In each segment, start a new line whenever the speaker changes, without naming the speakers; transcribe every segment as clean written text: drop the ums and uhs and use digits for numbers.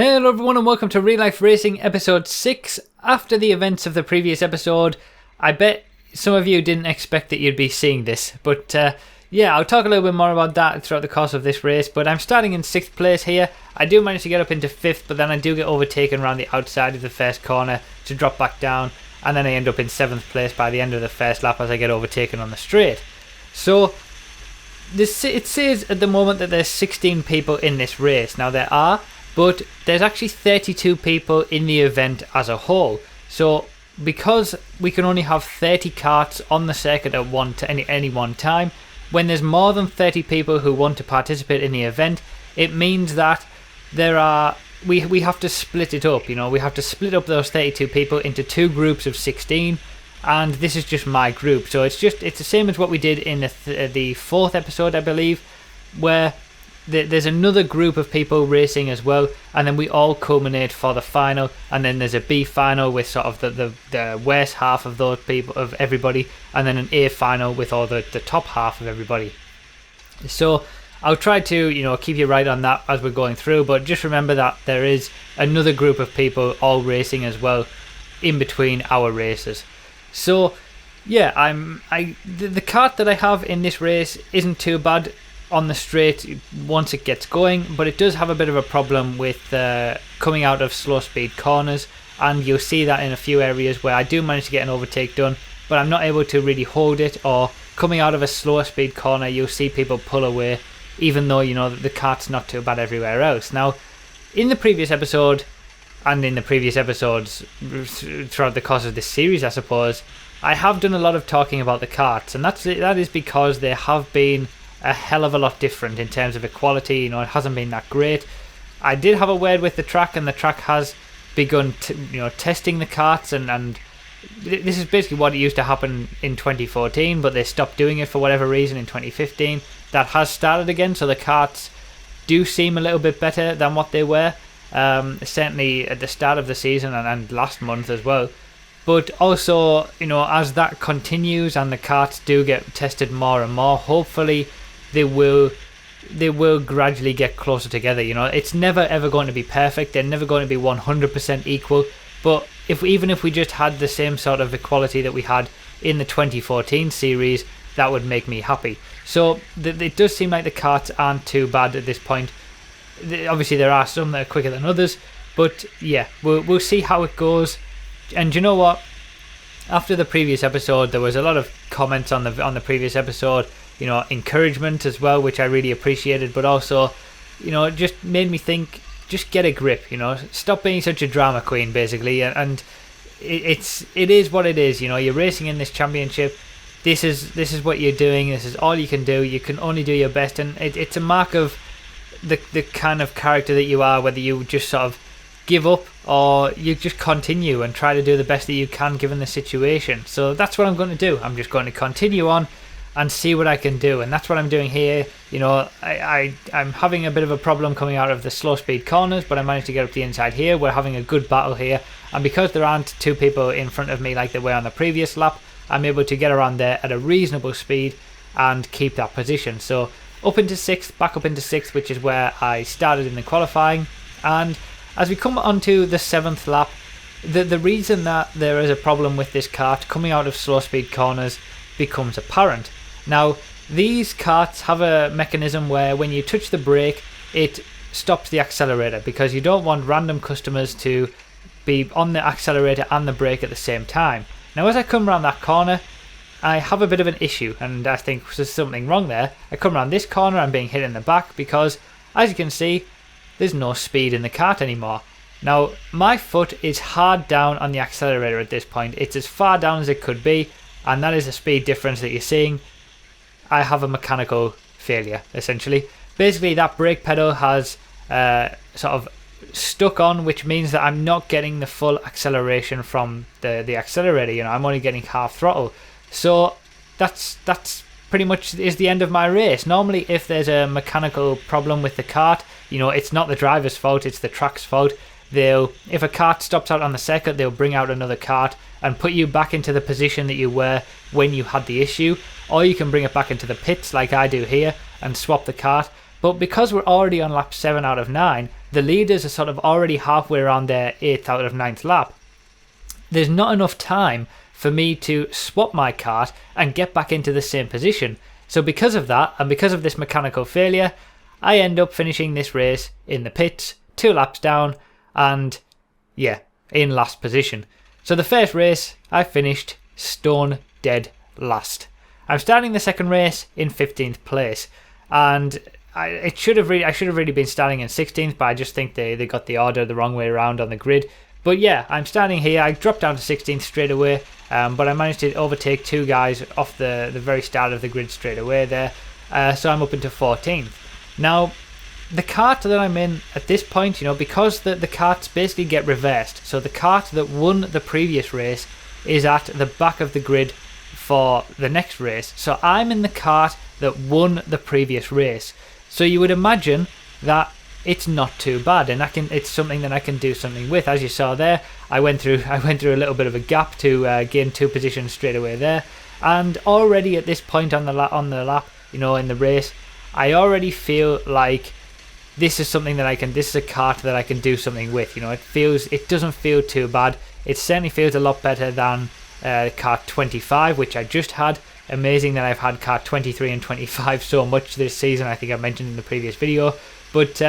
Hello everyone and welcome to Real Life Racing episode 6. After the events of the previous episode, I bet some of you didn't expect that you'd be seeing this, but yeah, I'll talk a little bit more about that throughout the course of this race. But I'm starting in 6th place here. I do manage to get up into 5th, but then I do get overtaken around the outside of the first corner to drop back down, and then I end up in 7th place by the end of the first lap as I get overtaken on the straight. So it says at the moment that there's 16 people in this race. Now there are, but there's actually 32 people in the event as a whole. So because we can only have 30 karts on the circuit at any one time, when there's more than 30 people who want to participate in the event, it means that we have to split it up. We have to split up those 32 people into two groups of 16, and this is just my group. So it's the same as what we did in the 4th episode, I believe, where there's another group of people racing as well, and then we all culminate for the final, and then there's a B final with sort of the worst half of those people, of everybody, and then an A final with all the top half of everybody. So I'll try to keep you right on that as we're going through, but just remember that there is another group of people all racing as well in between our races. So yeah, the kart that I have in this race isn't too bad on the straight once it gets going, but it does have a bit of a problem with coming out of slow speed corners, and you'll see that in a few areas where I do manage to get an overtake done, but I'm not able to really hold it. Or coming out of a slower speed corner, you'll see people pull away, even though the kart's not too bad everywhere else. Now in the previous episode and in the previous episodes throughout the course of this series, I suppose I have done a lot of talking about the karts, and that is because they have been a hell of a lot different in terms of equality. It hasn't been that great. I did have a word with the track, and the track has begun testing the karts, and this is basically what it used to happen in 2014, but they stopped doing it for whatever reason in 2015. That has started again, so the karts do seem a little bit better than what they were, certainly at the start of the season and last month as well. But also, as that continues and the karts do get tested more and more, hopefully they will gradually get closer together. It's never ever going to be perfect. They're never going to be 100% equal. But even if we just had the same sort of equality that we had in the 2014 series, that would make me happy. So it does seem like the karts aren't too bad at this point. Obviously there are some that are quicker than others, but yeah, we'll see how it goes. And you know what? After the previous episode, there was a lot of comments on the previous episode, encouragement as well, which I really appreciated, but also, it just made me think, just get a grip, stop being such a drama queen, basically. And it is what it is. You're racing in this championship. This is what you're doing. This is all you can do. You can only do your best, and it's a mark of the kind of character that you are, whether you just sort of give up or you just continue and try to do the best that you can given the situation. So that's what I'm going to do. I'm just going to continue on and see what I can do, and that's what I'm doing here. I'm having a bit of a problem coming out of the slow speed corners, but I managed to get up the inside here. We're having a good battle here, and because there aren't two people in front of me like there were on the previous lap, I'm able to get around there at a reasonable speed and keep that position. So up into 6th, back up into 6th, which is where I started in the qualifying. And as we come onto the 7th lap, the reason that there is a problem with this kart coming out of slow speed corners becomes apparent. Now, these karts have a mechanism where when you touch the brake, it stops the accelerator, because you don't want random customers to be on the accelerator and the brake at the same time. Now, as I come around that corner, I have a bit of an issue, and I think there's something wrong there. I come around this corner, I'm being hit in the back because, as you can see, there's no speed in the kart anymore. Now, my foot is hard down on the accelerator at this point. It's as far down as it could be, and that is the speed difference that you're seeing. I have a mechanical failure, essentially. Basically, that brake pedal has sort of stuck on, which means that I'm not getting the full acceleration from the accelerator. I'm only getting half throttle. So that's pretty much is the end of my race. Normally, if there's a mechanical problem with the kart, it's not the driver's fault, it's the track's fault. If a kart stops out on the circuit, they'll bring out another kart and put you back into the position that you were when you had the issue, or you can bring it back into the pits like I do here and swap the kart. But because we're already on lap 7 out of 9, the leaders are sort of already halfway around their 8th out of 9th lap. There's not enough time for me to swap my kart and get back into the same position. So because of that, and because of this mechanical failure, I end up finishing this race in the pits, 2 laps down, and yeah, in last position. So the first race, I finished stone dead last. I'm starting the second race in 15th place, and I should have really been starting in 16th, but I just think they got the order the wrong way around on the grid. But yeah, I'm starting here. I dropped down to 16th straight away, but I managed to overtake 2 guys off the very start of the grid straight away there. So I'm up into 14th. Now, the kart that I'm in at this point, because the karts basically get reversed. So the kart that won the previous race is at the back of the grid for the next race. So I'm in the kart that won the previous race. So you would imagine that it's not too bad, and it's something that I can do something with. As you saw there, I went through a little bit of a gap to gain 2 positions straight away there, and already at this point on the lap, in the race, I already feel like this is something that this is a kart that I can do something with. It doesn't feel too bad. It certainly feels a lot better than kart 25, which I just had. Amazing that I've had kart 23 and 25 so much this season. I think I mentioned in the previous video, but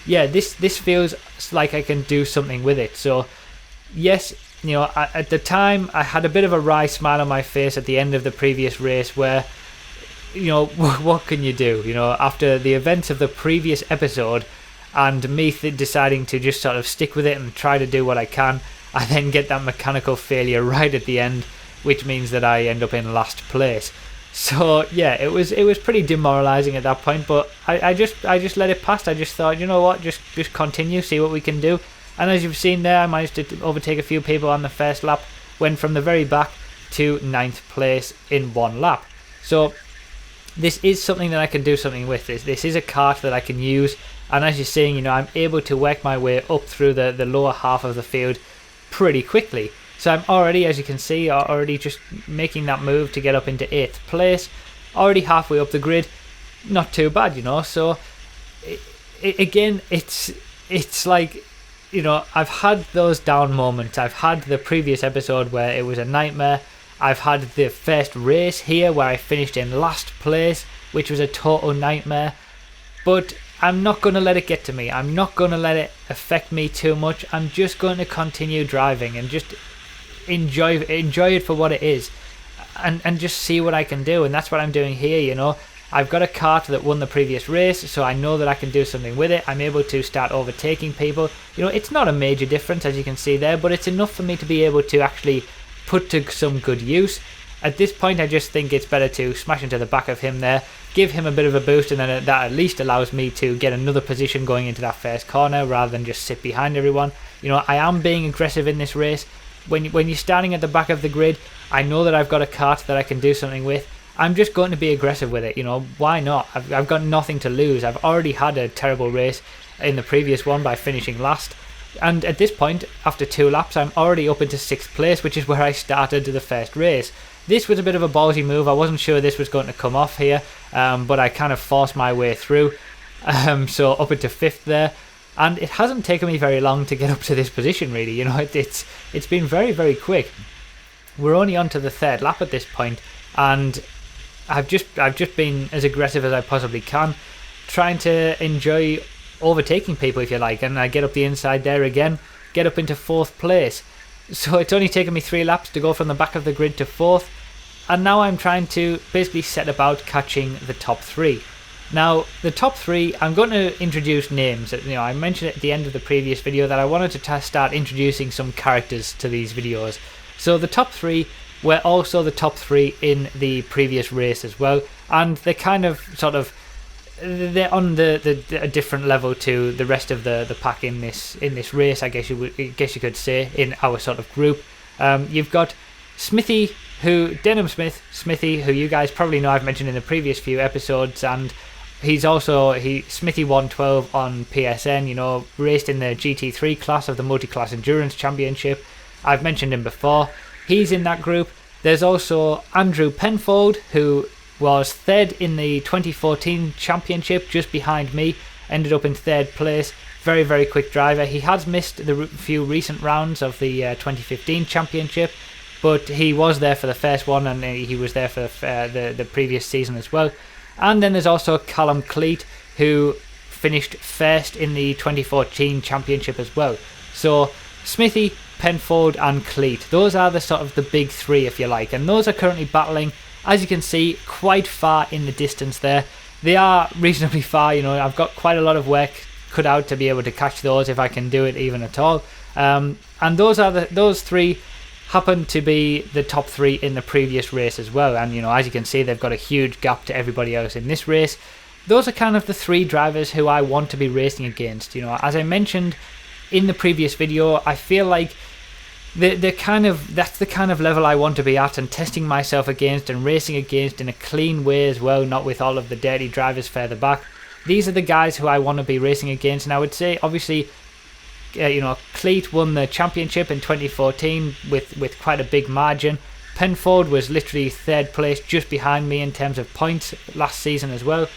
yeah, this feels like I can do something with it. So yes, at the time I had a bit of a wry smile on my face at the end of the previous race, where what can you do, after the events of the previous episode and me deciding to just sort of stick with it and try to do what I can. I then get that mechanical failure right at the end, which means that I end up in last place. So yeah, it was pretty demoralizing at that point, but I just let it pass. I just thought, you know what, just continue, see what we can do. And as you've seen there, I managed to overtake a few people on the first lap, went from the very back to 9th place in 1 lap. So this is something that I can do something with. This is a kart that I can use, and as you're seeing, I'm able to work my way up through the lower half of the field pretty quickly. So I'm already, as you can see, already just making that move to get up into 8th place. Already halfway up the grid. Not too bad, So again, it's like, I've had those down moments. I've had the previous episode where it was a nightmare. I've had the first race here where I finished in last place, which was a total nightmare. But I'm not going to let it get to me. I'm not going to let it affect me too much. I'm just going to continue driving and just enjoy it for what it is, and just see what I can do. And that's what I'm doing here. I've got a kart that won the previous race, so I know that I can do something with it. I'm able to start overtaking people. It's not a major difference, as you can see there, but it's enough for me to be able to actually put to some good use. At this point, I just think it's better to smash into the back of him there, give him a bit of a boost, and then that at least allows me to get another position going into that first corner rather than just sit behind everyone. I am being aggressive in this race. When you're standing at the back of the grid, I know that I've got a kart that I can do something with. I'm just going to be aggressive with it. Why not? I've got nothing to lose. I've already had a terrible race in the previous one by finishing last. And at this point, after 2 laps, I'm already up into 6th place, which is where I started the first race. This was a bit of a ballsy move. I wasn't sure this was going to come off here, but I kind of forced my way through. So up into 5th there. And it hasn't taken me very long to get up to this position, really. It's been very, very quick. We're only on to the 3rd lap at this point, and I've just been as aggressive as I possibly can, trying to enjoy overtaking people, if you like. And I get up the inside there again, get up into 4th place. So it's only taken me 3 laps to go from the back of the grid to 4th, and now I'm trying to basically set about catching the top 3. Now, the top 3, I'm going to introduce names. I mentioned at the end of the previous video that I wanted to start introducing some characters to these videos. So the top 3 were also the top 3 in the previous race as well, and they're kind of they're on a different level to the rest of the pack in this race, I guess you could say, in our sort of group. You've got Smithy, Smithy, who you guys probably know I've mentioned in the previous few episodes, and he's also Smithy 112 on PSN, raced in the GT3 class of the Multi-Class Endurance Championship. I've mentioned him before. He's in that group. There's also Andrew Penfold, who was third in the 2014 championship, just behind me, ended up in third place. Very, very quick driver. He has missed the few recent rounds of the 2015 championship, but he was there for the first one, and he was there for the previous season as well. And then there's also Callum Cleat, who finished first in the 2014 championship as well. So Smithy, Penfold and Cleat, those are the sort of the big three, if you like, and those are currently battling, as you can see, quite far in the distance there. They are reasonably far, you know. I've got quite a lot of work cut out to be able to catch those, if I can do it even at all. And those three happen to be the top three in the previous race as well, and you know, as you can see, they've got a huge gap to everybody else in this race. Those are kind of the three drivers who I want to be racing against. You know, as I mentioned in the previous video, I feel like that's the kind of level I want to be at and testing myself against and racing against in a clean way as well, not with all of the dirty drivers further back. These are the guys who I want to be racing against, and I would say obviously Cleat won the championship in 2014 with quite a big margin. Penfold was literally third place, just behind me in terms of points last season as well.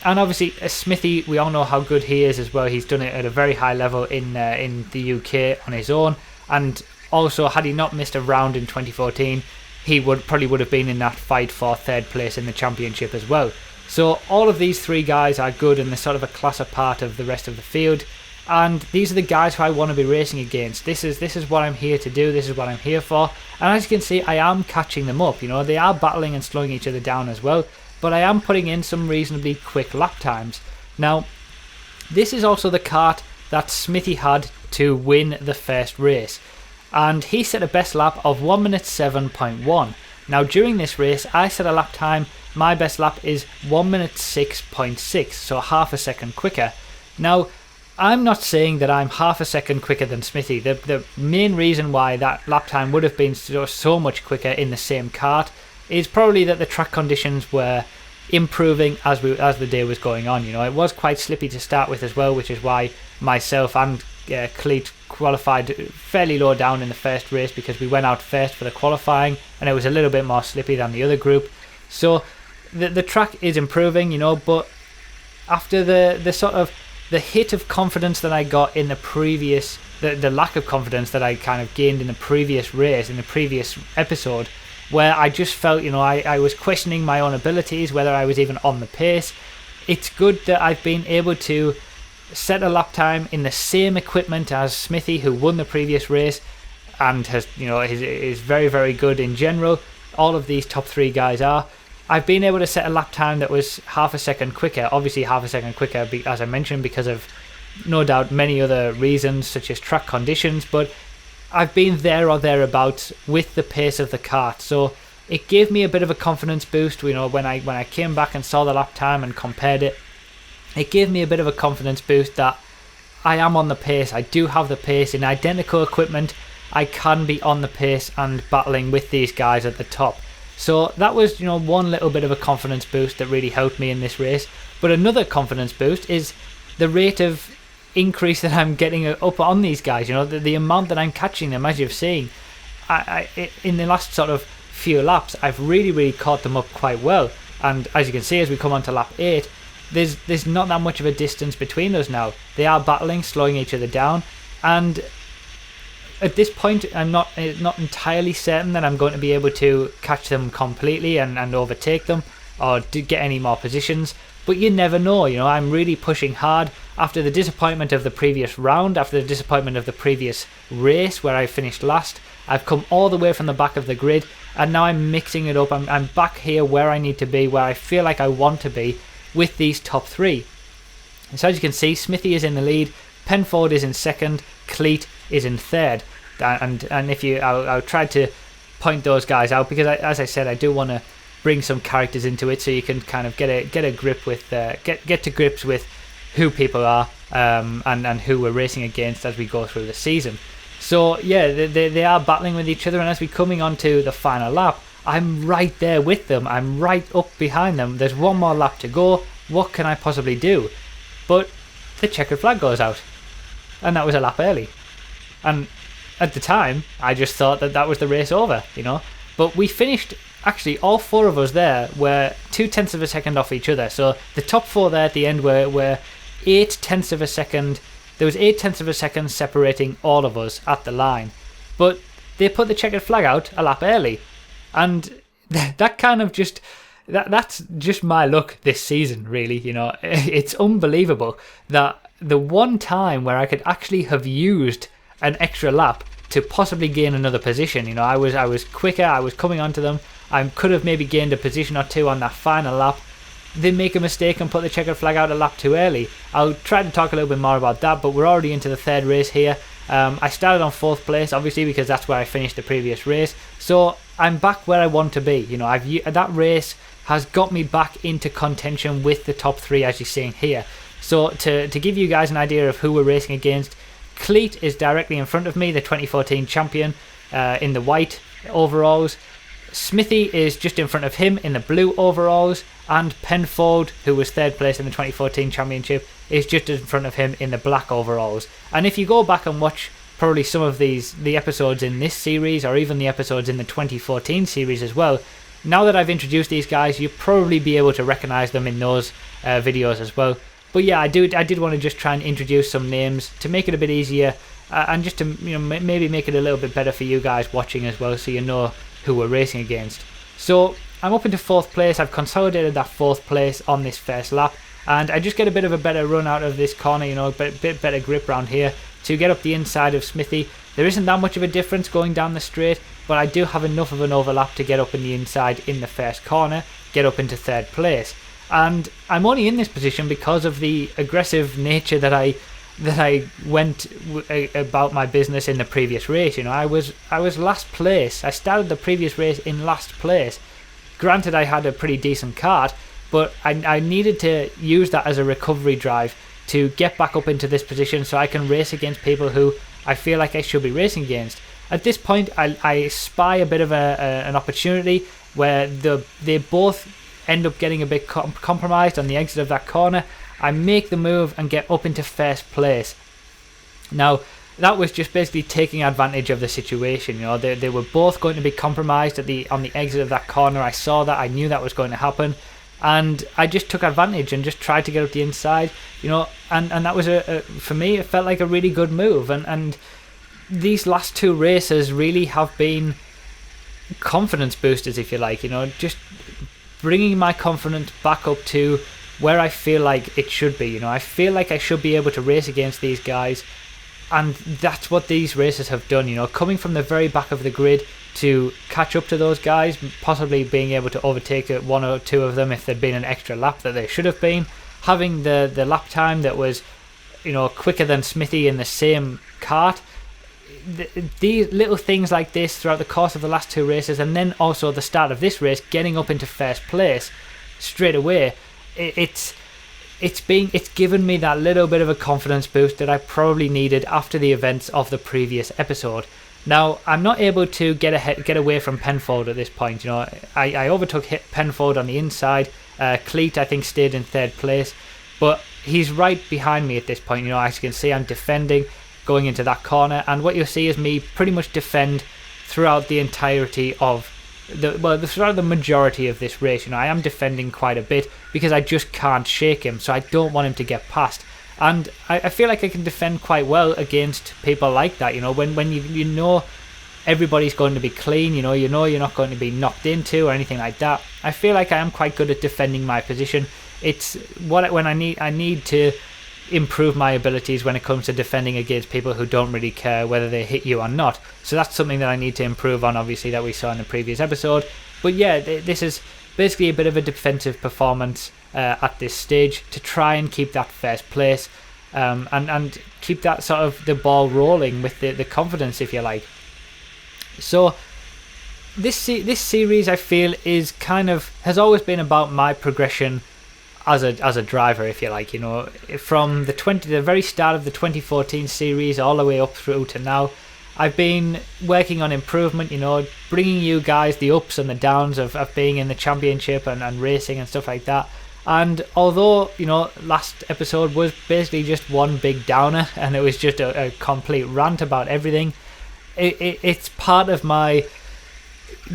And obviously Smithy, we all know how good he is as well. He's done it at a very high level in the UK on his own, and also had he not missed a round in 2014, he would have been in that fight for third place in the championship as well. So all of these three guys are good, and they're sort of a class apart of the rest of the field. And these are the guys who I want to be racing against. This is what I'm here to do. This is what I'm here for. And as you can see, I am catching them up. You know, they are battling and slowing each other down as well, but I am putting in some reasonably quick lap times. Now, this is also the kart that Smithy had to win the first race, and he set a best lap of 1 minute 7.1. Now, during this race, I set a lap time. My best lap is 1 minute 6.6, so half a second quicker. Now, I'm not saying that I'm half a second quicker than Smithy. The main reason why that lap time would have been so much quicker in the same kart is probably that the track conditions were improving as the day was going on. You know, it was quite slippy to start with as well, which is why myself and Cleat qualified fairly low down in the first race, because we went out first for the qualifying and it was a little bit more slippy than the other group. So the track is improving, you know, but after the sort of the hit of confidence that I got in the previous, the lack of confidence that I kind of gained in the previous race, in the previous episode, where I just felt, you know, I was questioning my own abilities, whether I was even on the pace. It's good that I've been able to set a lap time in the same equipment as Smithy, who won the previous race and has, you know, is very, very good in general. All of these top three guys are. I've been able to set a lap time that was half a second quicker, obviously half a second quicker, as I mentioned, because of no doubt many other reasons such as track conditions, but I've been there or thereabouts with the pace of the kart. So it gave me a bit of a confidence boost, you know, when I came back and saw the lap time and compared it. It gave me a bit of a confidence boost that I am on the pace. I do have the pace in identical equipment. I can be on the pace and battling with these guys at the top. So that was, you know, one little bit of a confidence boost that really helped me in this race. But another confidence boost is the rate of increase that I'm getting up on these guys. You know, the amount that I'm catching them, as you've seen. In the last sort of few laps, I've really caught them up quite well. And as you can see, as we come on to lap 8, there's not that much of a distance between us now. They are battling, slowing each other down, and at this point I'm not entirely certain that I'm going to be able to catch them completely and overtake them or to get any more positions, but you never know. You know, I'm really pushing hard after the disappointment of the previous round, after the disappointment of the previous race where I finished last. I've come all the way from the back of the grid, and now I'm mixing it up. I'm back here where I need to be, where I feel like I want to be with these top three. So as you can see, Smithy is in the lead, Penfold is in second, Cleat is in third, and if you, I'll try to point those guys out, because as I said, I do want to bring some characters into it so you can kind of get a grip with get to grips with who people are and who we're racing against as we go through the season. So yeah, they are battling with each other, and as we're coming on to the final lap, I'm right there with them. I'm right up behind them. There's one more lap to go. What can I possibly do? But the checkered flag goes out, and that was a lap early. And at the time, I just thought that was the race over, you know. But we finished actually all 4 of us there were 0.2 of a second off each other. So the top 4 there at the end were 0.8 of a second. There was 0.8 of a second separating all of us at the line. But they put the checkered flag out a lap early. And that kind of just... That's just my luck this season, really. You know, it's unbelievable that the one time where I could actually have used an extra lap to possibly gain another position, you know, I was quicker, I was coming onto them, I could have maybe gained a position or 2 on that final lap. They make a mistake and put the checkered flag out a lap too early. I'll try to talk a little bit more about that, but we're already into the 3rd race here. I started on 4th place, obviously, because that's where I finished the previous race. So I'm back where I want to be. You know, that race has got me back into contention with the top 3, as you're seeing here. So to give you guys an idea of who we're racing against, Cleat is directly in front of me, the 2014 champion, in the white overalls. Smithy is just in front of him in the blue overalls, and Penfold, who was 3rd place in the 2014 championship, is just in front of him in the black overalls. And if you go back and watch probably some of the episodes in this series, or even the episodes in the 2014 series as well, now that I've introduced these guys, you'll probably be able to recognize them in those videos as well. But yeah, I did want to just try and introduce some names to make it a bit easier, and just to, you know, maybe make it a little bit better for you guys watching as well, so you know who we're racing against. So I'm up into 4th place. I've consolidated that 4th place on this first lap, and I just get a bit of a better run out of this corner, you know, a bit better grip around here to get up the inside of Smithy. There isn't that much of a difference going down the straight, but I do have enough of an overlap to get up in the inside in the first corner, get up into 3rd place. And I'm only in this position because of the aggressive nature that I went about my business in the previous race. You know, I was last place. I started the previous race in last place. Granted, I had a pretty decent kart, but I needed to use that as a recovery drive to get back up into this position so I can race against people who I feel like I should be racing against. At this point, I spy a bit of an opportunity where they both end up getting a bit compromised on the exit of that corner. I make the move and get up into 1st place. Now, that was just basically taking advantage of the situation. You know, they were both going to be compromised on the exit of that corner. I saw that, I knew that was going to happen, and I just took advantage and just tried to get up the inside. You know, and that was for me, it felt like a really good move. And these last 2 races really have been confidence boosters, if you like. You know, just bringing my confidence back up to where I feel like it should be. You know, I feel like I should be able to race against these guys, and that's what these races have done. You know, coming from the very back of the grid to catch up to those guys, possibly being able to overtake 1 or 2 of them if there'd been an extra lap that they should have been, having the lap time that was, you know, quicker than Smithy in the same kart. These little things like this throughout the course of the last 2 races, and then also the start of this race, getting up into 1st place straight away, it's given me that little bit of a confidence boost that I probably needed after the events of the previous episode. Now, I'm not able to get away from Penfold at this point. You know, I overtook Penfold on the inside. Cleat, I think, stayed in 3rd place, but he's right behind me at this point. You know, as you can see, I'm defending going into that corner, and what you'll see is me pretty much defend throughout the entirety of throughout the majority of this race. You know, I am defending quite a bit because I just can't shake him, so I don't want him to get past. And I feel like I can defend quite well against people like that. You know, when you know everybody's going to be clean, you know you're not going to be knocked into or anything like that. I feel like I am quite good at defending my position. It's when I need to improve my abilities when it comes to defending against people who don't really care whether they hit you or not. So that's something that I need to improve on, obviously, that we saw in the previous episode. But yeah, this is basically a bit of a defensive performance at this stage to try and keep that 1st place, and keep that sort of the ball rolling with the confidence, if you like. So this series, I feel, has always been about my progression as a driver, if you like. You know, from the very start of the 2014 series all the way up through to now, I've been working on improvement, you know, bringing you guys the ups and the downs of being in the championship and racing and stuff like that. And although, you know, last episode was basically just one big downer and it was just a complete rant about everything, it's part of my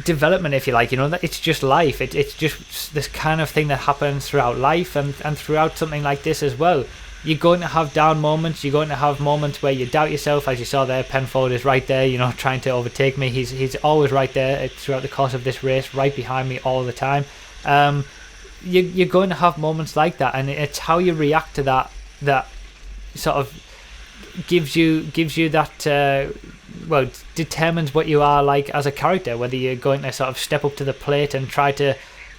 development, if you like. That it's just life. It's just this kind of thing that happens throughout life and throughout something like this as well. You're going to have down moments. You're going to have moments where you doubt yourself, as you saw there. Penfold is right there, trying to overtake me. He's always right there throughout the course of this race, right behind me all the time. You're going to have moments like that, and it's how you react to that sort of gives you that determines what you are like as a character, whether you're going to sort of step up to the plate and try to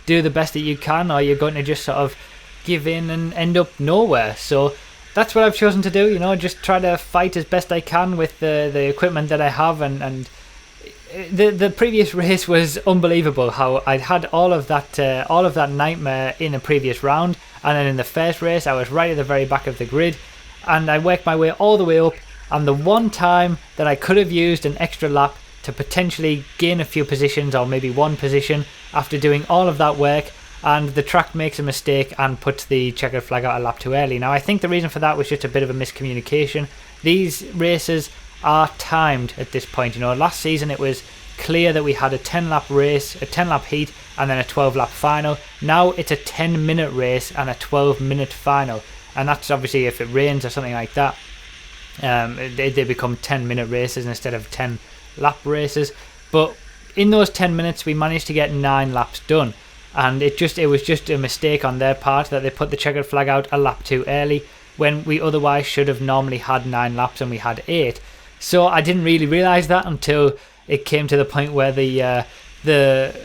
do the best that you can, or you're going to just sort of give in and end up nowhere. So that's what I've chosen to do, just try to fight as best I can with the equipment that I have. And the previous race was unbelievable, how I'd had all of that nightmare in the previous round, and then in the first race I was right at the very back of the grid, and I worked my way all the way up, and the one time that I could have used an extra lap to potentially gain a few positions, or maybe one position, after doing all of that work, and the track makes a mistake and puts the checkered flag out a lap too early. Now, I think the reason for that was just a bit of a miscommunication. These races are timed at this point. Last season it was clear that we had a 10-lap race, a 10-lap heat, and then a 12-lap final. Now it's a 10-minute race and a 12-minute final, and that's obviously if it rains or something like that. They become 10-minute races instead of 10-lap races. But in those 10 minutes, we managed to get 9 laps done. And it was just a mistake on their part that they put the checkered flag out a lap too early, when we otherwise should have normally had 9 laps and we had 8. So I didn't really realise that until it came to the point where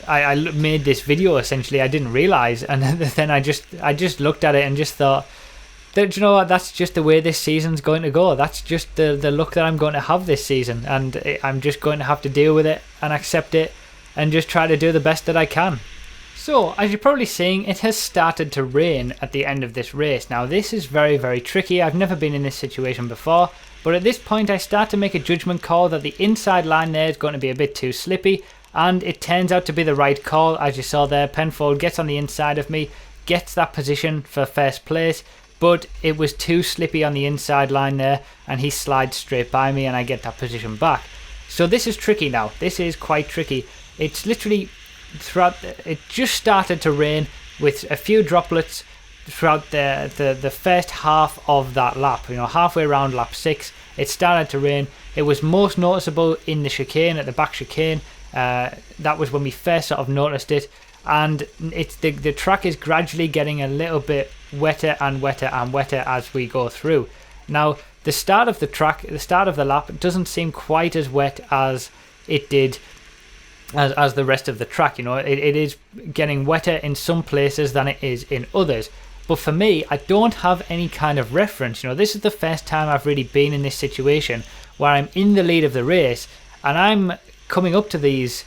I made this video. Essentially, I didn't realise, and then I just looked at it and just thought, that, you know what, that's just the way this season's going to go. That's just the luck that I'm going to have this season, and I'm just going to have to deal with it and accept it and just try to do the best that I can. So, as you're probably seeing, it has started to rain at the end of this race. Now, this is very, very tricky. I've never been in this situation before, but at this point I start to make a judgment call that the inside line there is going to be a bit too slippy, and it turns out to be the right call. As you saw there, Penfold gets on the inside of me, gets that position for first place, but it was too slippy on the inside line there, and he slides straight by me and I get that position back. So this is tricky now. This is quite tricky. It's literally it just started to rain with a few droplets throughout the first half of that lap. Halfway around lap 6 it started to rain. It was most noticeable in the chicane, at the back chicane. That was when we first sort of noticed it, and it's the track is gradually getting a little bit wetter and wetter and wetter as we go through. Now, the start of the lap doesn't seem quite as wet as it did as the rest of the track. It is getting wetter in some places than it is in others. But for me, I don't have any kind of reference. This is the first time I've really been in this situation where I'm in the lead of the race and I'm coming up to these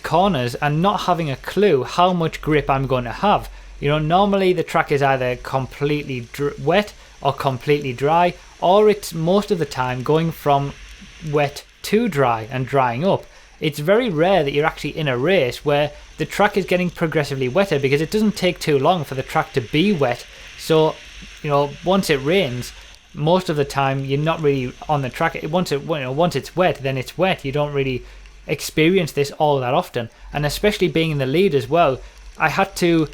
corners and not having a clue how much grip I'm going to have. Normally the track is either completely wet or completely dry, or it's most of the time going from wet to dry and drying up. It's very rare that you're actually in a race where the track is getting progressively wetter, because it doesn't take too long for the track to be wet. So, once it rains, most of the time you're not really on the track. Once it's wet, then it's wet. You don't really experience this all that often. And especially being in the lead as well, I had to,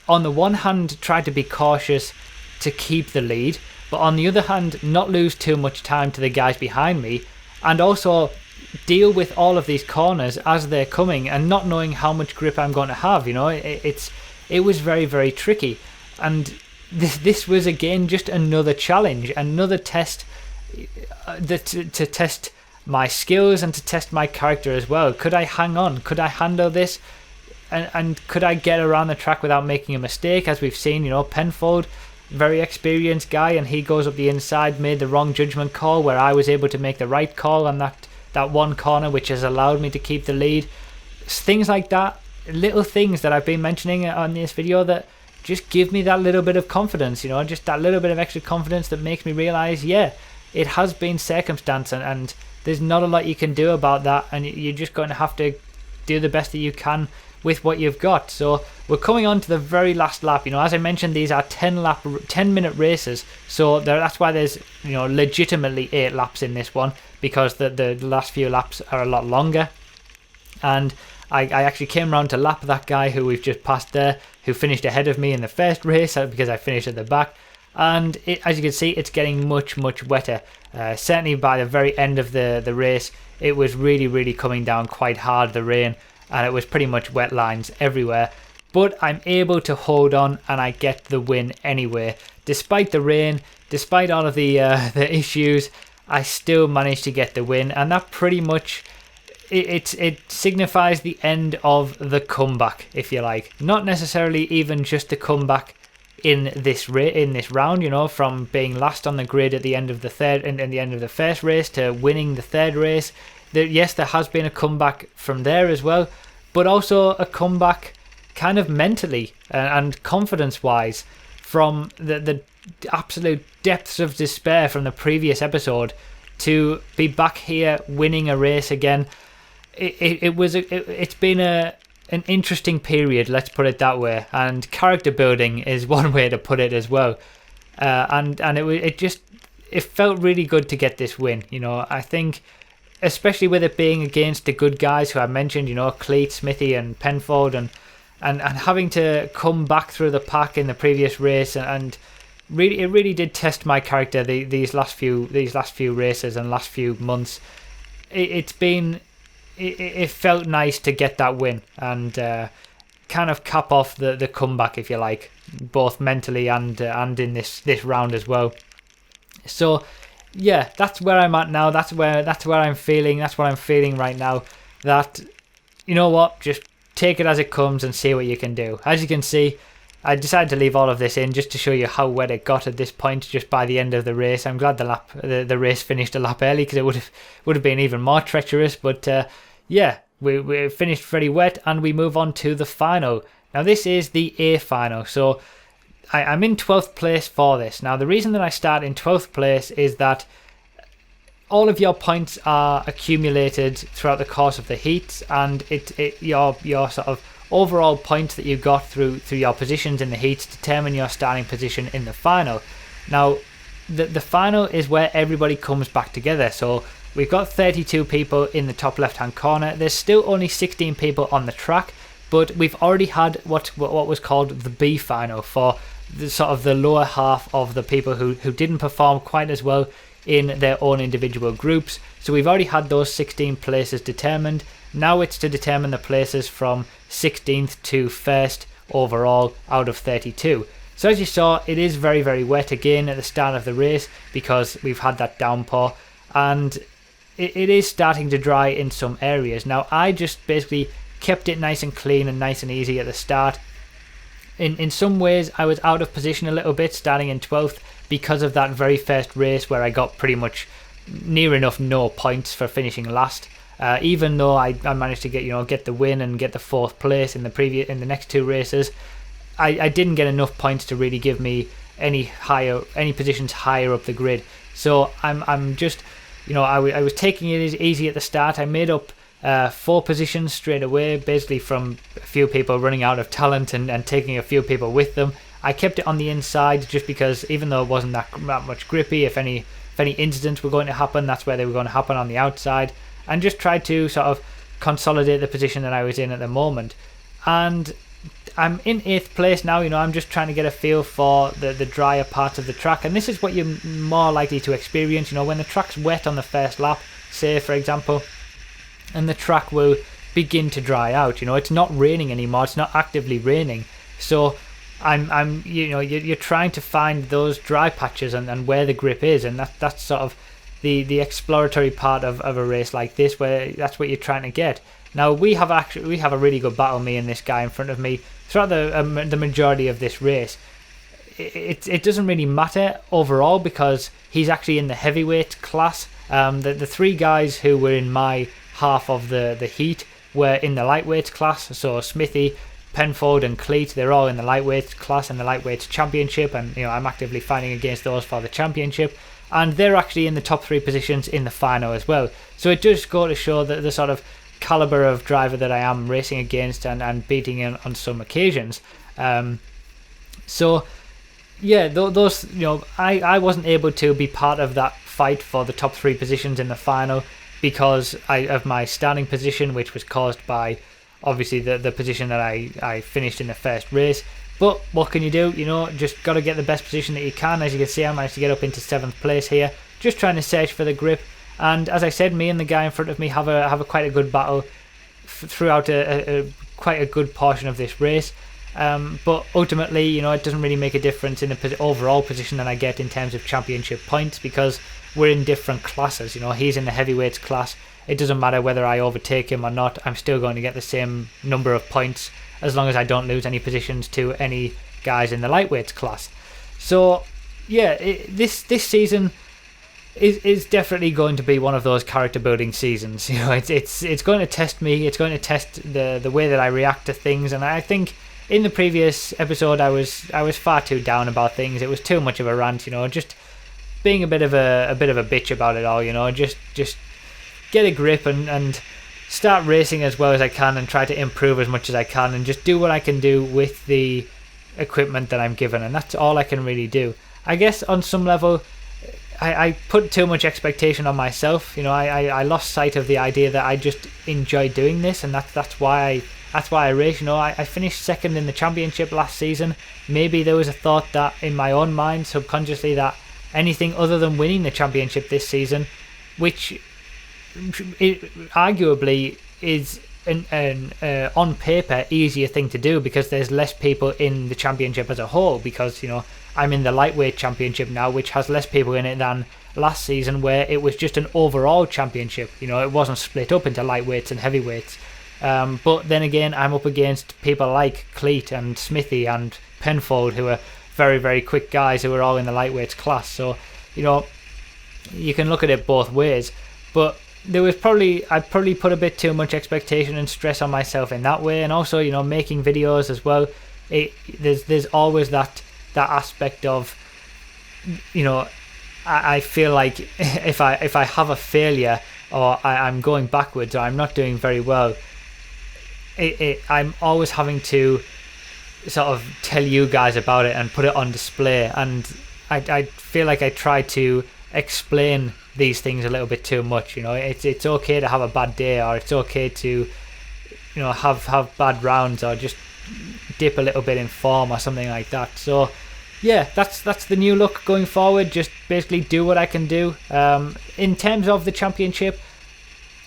on the one hand, try to be cautious to keep the lead, but on the other hand, not lose too much time to the guys behind me, and also deal with all of these corners as they're coming and not knowing how much grip I'm going to have. It was very, very tricky, and this was again just another challenge, another test to test my skills and to test my character as well. Could I hang on? Could I handle this? And could I get around the track without making a mistake? As we've seen, Penfold, very experienced guy, and he goes up the inside, made the wrong judgment call, where I was able to make the right call on that one corner, which has allowed me to keep the lead. Things like that, little things that I've been mentioning on this video that just give me that little bit of confidence, just that little bit of extra confidence that makes me realise, yeah, it has been circumstance, and there's not a lot you can do about that, and you're just going to have to do the best that you can with what you've got. So we're coming on to the very last lap. As I mentioned, these are 10-minute races, so that's why there's legitimately 8 laps in this one, because the last few laps are a lot longer. and I actually came around to lap that guy who we've just passed there, who finished ahead of me in the first race because I finished at the back. And as you can see, it's getting much wetter. Certainly by the very end of the race, it was really coming down quite hard, the rain, and it was pretty much wet lines everywhere. But I'm able to hold on and I get the win anyway. Despite the rain, despite all of the issues, I still managed to get the win, and that pretty much it signifies the end of the comeback, if you like. Not necessarily even just the comeback in this round, you know, from being last on the grid at the end of the third and the end of the first race to winning the third race. Yes, there has been a comeback from there as well, but also a comeback kind of mentally and confidence wise from the absolute depths of despair from the previous episode to be back here winning a race again. It's been an interesting period, let's put it that way, and character building is one way to put it as well. And it felt really good to get this win. You know, I think, especially with it being against the good guys who I mentioned, you know, Cleat, Smithy, and Penfold, and having to come back through the pack in the previous race, and really, it really did test my character these last few races and last few months. It felt nice to get that win and kind of cap off the comeback, if you like, both mentally and in this round as well. So yeah, that's where I'm at now. That's where I'm feeling. That's what I'm feeling right now. That, you know what, just take it as it comes and see what you can do. As you can see, I decided to leave all of this in just to show you how wet it got at this point just by the end of the race. I'm glad the race finished a lap early, because it would have been even more treacherous. But yeah, we finished very wet, and we move on to the final. Now this is the A final, so I'm in 12th place for this. Now the reason that I start in 12th place is that all of your points are accumulated throughout the course of the heats, and your sort of overall points that you got through your positions in the heats determine your starting position in the final. Now the final is where everybody comes back together, so we've got 32 people in the top left hand corner. There's still only 16 people on the track, but we've already had what was called the B final for the sort of the lower half of the people who didn't perform quite as well in their own individual groups. So we've already had those 16 places determined. Now it's to determine the places from 16th to 1st overall out of 32. So as you saw, it is very wet again at the start of the race because we've had that downpour, and it is starting to dry in some areas. Now I just basically kept it nice and clean and nice and easy at the start. In some ways I was out of position a little bit starting in 12th because of that very first race where I got pretty much near enough no points for finishing last. Even though I managed to get the win and get the 4th place in the next two races, I didn't get enough points to really give me any positions higher up the grid. So I'm just, I was taking it easy at the start. I made up 4 positions straight away, basically from a few people running out of talent and taking a few people with them. I kept it on the inside just because even though it wasn't that much grippy, if any incidents were going to happen, that's where they were going to happen, on the outside, and just tried to sort of consolidate the position that I was in at the moment. And I'm in 8th place now. I'm just trying to get a feel for the drier parts of the track, and this is what you're more likely to experience. When the track's wet on the first lap, say for example, and the track will begin to dry out. It's not raining anymore. It's not actively raining, so you're trying to find those dry patches and where the grip is, and that's sort of the exploratory part of a race like this, where that's what you're trying to get. Now we have a really good battle, me and this guy in front of me, throughout the majority of this race. It doesn't really matter overall because he's actually in the heavyweight class. The 3 guys who were in my half of the heat were in the lightweight class, so Smithy, Penfold and Cleat, they're all in the lightweight class and the lightweight championship, and I'm actively fighting against those for the championship, and they're actually in the top 3 positions in the final as well. So it does go to show that the sort of caliber of driver that I am racing against and beating on some occasions. So yeah, those I wasn't able to be part of that fight for the top 3 positions in the final, because of my starting position, which was caused by obviously the position that I finished in the first race. But what can you do? You know, just got to get the best position that you can. As you can see, I managed to get up into 7th place here, just trying to search for the grip. And as I said, me and the guy in front of me have a quite a good battle throughout quite a good portion of this race. But ultimately, you know, it doesn't really make a difference in the overall position that I get in terms of championship points, because we're in different classes. You know, he's in the heavyweights class. It doesn't matter whether I overtake him or not. I'm still going to get the same number of points as long as I don't lose any positions to any guys in the lightweights class. So yeah, this season is definitely going to be one of those character building seasons. You know, it's going to test me. It's going to test the way that I react to things. And I think in the previous episode I was far too down about things. It was too much of a rant. You know, just being a bit of a bitch about it all. You know, just get a grip and start racing as well as I can, and try to improve as much as I can, and just do what I can do with the equipment that I'm given. And that's all I can really do. I guess on some level I put too much expectation on myself. You know, I lost sight of the idea that I just enjoy doing this, and that's why I race. You know, I finished 2nd in the championship last season. Maybe there was a thought that in my own mind subconsciously that anything other than winning the championship this season, which it arguably is an on paper easier thing to do, because there's less people in the championship as a whole, because, you know, I'm in the lightweight championship now, which has less people in it than last season, where it was just an overall championship. You know, it wasn't split up into lightweights and heavyweights. But then again, I'm up against people like Cleat and Smithy and Penfold, who are very, very quick guys who are all in the lightweights class. So, you know, you can look at it both ways. But I probably put a bit too much expectation and stress on myself in that way. And also, you know, making videos as well, there's always that aspect of, you know, I feel like if I have a failure, or I'm going backwards, or I'm not doing very well, I'm always having to sort of tell you guys about it and put it on display. And I feel like I try to explain these things a little bit too much. You know, it's okay to have a bad day, or it's okay to, you know, have bad rounds, or just dip a little bit in form or something like that. So yeah, that's the new look going forward. Just basically do what I can do. In terms of the championship,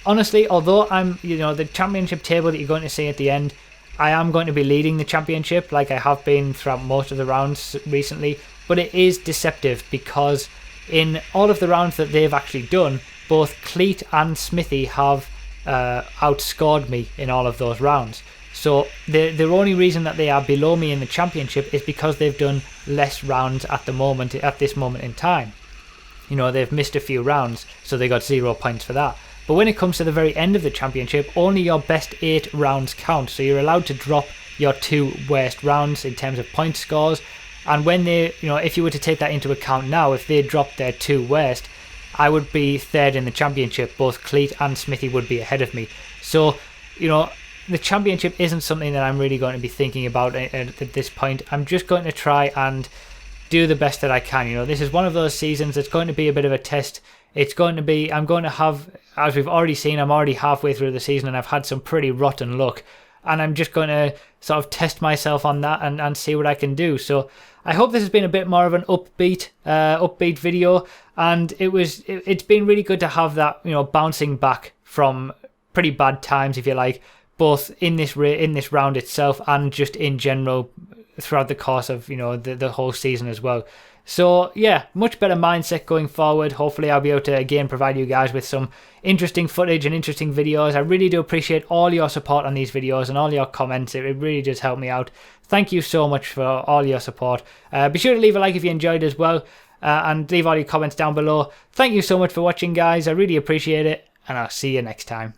honestly, although I'm, you know, the championship table that you're going to see at the end, I am going to be leading the championship like I have been throughout most of the rounds recently. But it is deceptive, because in all of the rounds that they've actually done, both Cleat and Smithy have outscored me in all of those rounds. So the only reason that they are below me in the championship is because they've done less rounds at this moment in time. You know, they've missed a few rounds, so they got 0 points for that. But when it comes to the very end of the championship, only your best 8 rounds count. So you're allowed to drop your 2 worst rounds in terms of point scores. And when they, you know, if you were to take that into account now, if they dropped their 2 worst, I would be 3rd in the championship. Both Cleat and Smithy would be ahead of me. So, you know, the championship isn't something that I'm really going to be thinking about at this point. I'm just going to try and do the best that I can. You know, this is one of those seasons that's going to be a bit of a test. It's going to be, I'm going to have, as we've already seen, I'm already halfway through the season and I've had some pretty rotten luck. And I'm just going to sort of test myself on that and see what I can do. So I hope this has been a bit more of an upbeat video. And it's been really good to have that, you know, bouncing back from pretty bad times, if you like, both in this round itself and just in general throughout the course of, you know, the whole season as well. So yeah, much better mindset going forward. Hopefully I'll be able to again provide you guys with some interesting footage and interesting videos. I really do appreciate all your support on these videos and all your comments. It really does help me out. Thank you so much for all your support. Be sure to leave a like if you enjoyed as well, and leave all your comments down below. Thank you so much for watching, guys. I really appreciate it, and I'll see you next time.